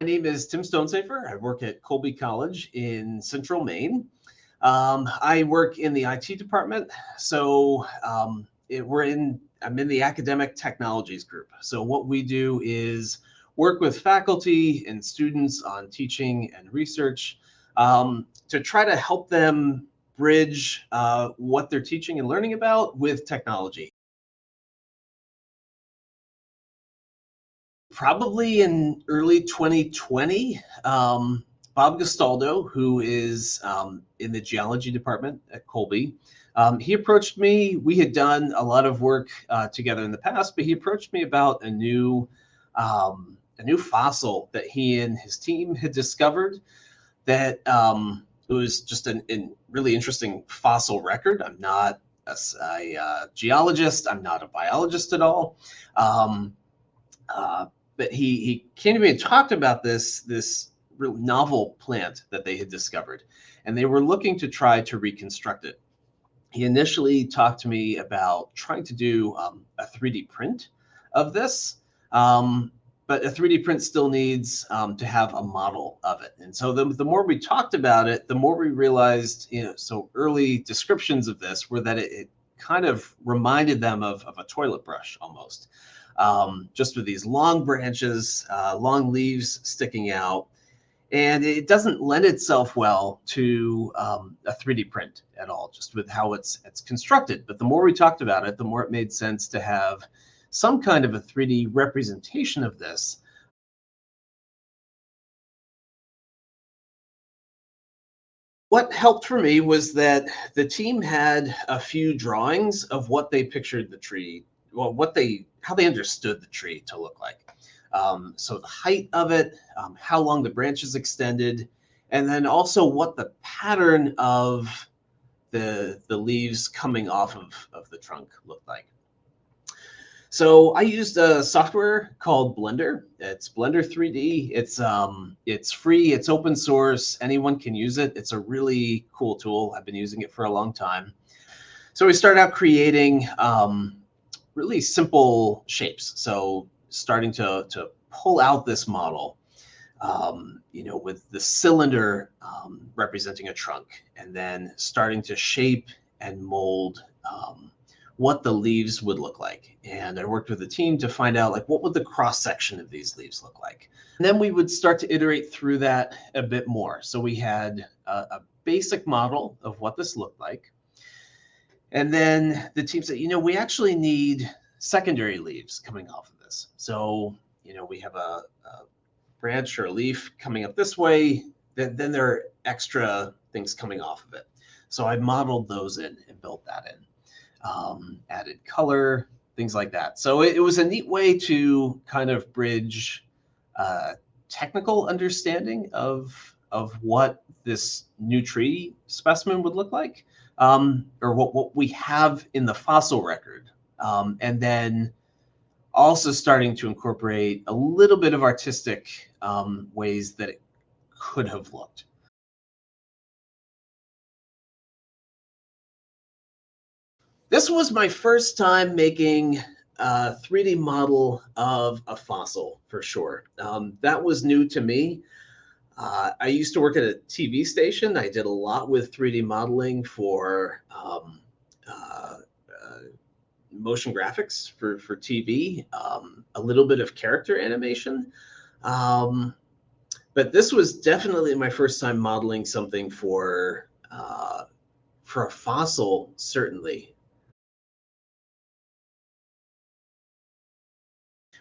My name is Tim Stonesifer. I work at Colby College in central Maine. I work in the IT department. So I'm in the academic technologies group. So what we do is work with faculty and students on teaching and research to try to help them bridge what they're teaching and learning about with technology. Probably in early 2020, Bob Gastaldo, who is in the geology department at Colby, he approached me. We had done a lot of work together in the past, but he approached me about a new fossil that he and his team had discovered that it was just a really interesting fossil record. I'm not a geologist. I'm not a biologist at all. Um, uh, but he came to me and talked about this real novel plant that they had discovered, and they were looking to try to reconstruct it. He initially talked to me about trying to do a 3D print of this, but a 3D print still needs to have a model of it. And so the more we talked about it, the more we realized, so early descriptions of this were that it kind of reminded them of a toilet brush almost, just with these long branches, long leaves sticking out. And it doesn't lend itself well to a 3D print at all, just with how it's constructed. But the more we talked about it, the more it made sense to have some kind of a 3D representation of this. What helped for me was that the team had a few drawings of what they pictured the tree, well, how they understood the tree to look like. So the height of it, how long the branches extended, and then also what the pattern of the leaves coming off of the trunk looked like. So I used a software called Blender. It's Blender 3D. It's free. It's open source. Anyone can use it. It's a really cool tool. I've been using it for a long time. So we started out creating really simple shapes. So starting to pull out this model, with the cylinder representing a trunk, and then starting to shape and mold what the leaves would look like. And I worked with the team to find out like what would the cross section of these leaves look like. And then we would start to iterate through that a bit more. So we had a basic model of what this looked like. And then the team said, we actually need secondary leaves coming off of this. So, we have a branch or a leaf coming up this way, then there are extra things coming off of it. So I modeled those in and built that in. Added color, things like that. So it was a neat way to kind of bridge technical understanding of what this new tree specimen would look like, or what we have in the fossil record, and then also starting to incorporate a little bit of artistic ways that it could have looked. This was my first time making a 3D model of a fossil, for sure. That was new to me. I used to work at a TV station. I did a lot with 3D modeling for motion graphics for TV, a little bit of character animation. But this was definitely my first time modeling something for a fossil, certainly.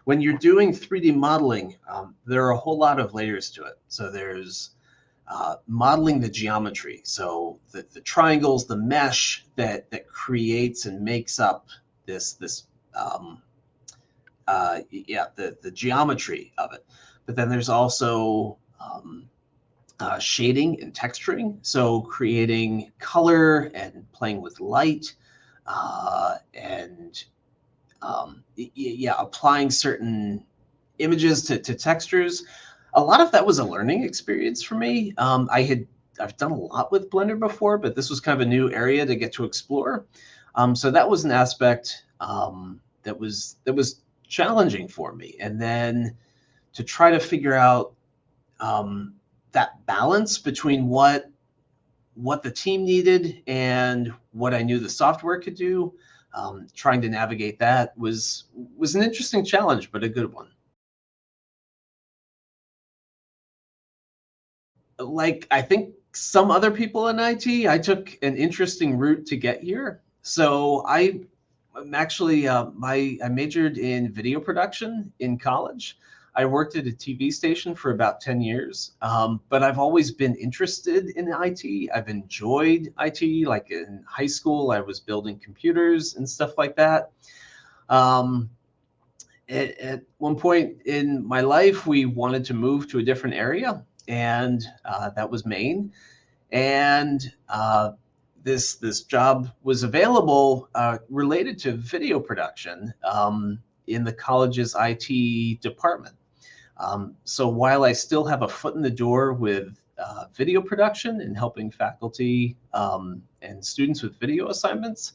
When you're doing 3D modeling, there are a whole lot of layers to it. So there's modeling the geometry, so the triangles, the mesh that creates and makes up this the geometry of it. But then there's also shading and texturing, so creating color and playing with light, and applying certain images to textures. A lot of that was a learning experience for me. I've done a lot with Blender before, but this was kind of a new area to get to explore. So that was an aspect that was challenging for me. And then to try to figure out that balance between what the team needed and what I knew the software could do. Trying to navigate that was an interesting challenge, but a good one. Like I think some other people in IT, I took an interesting route to get here. So I'm actually I majored in video production in college. I worked at a TV station for about 10 years, but I've always been interested in IT. I've enjoyed IT. Like in high school, I was building computers and stuff like that. Um, at one point in my life, we wanted to move to a different area, and that was Maine. And this job was available related to video production in the college's IT department. So while I still have a foot in the door with video production and helping faculty and students with video assignments,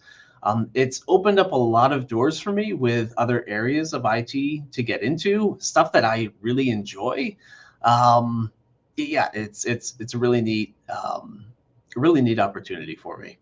it's opened up a lot of doors for me with other areas of IT to get into, stuff that I really enjoy. Yeah, it's a really neat opportunity for me.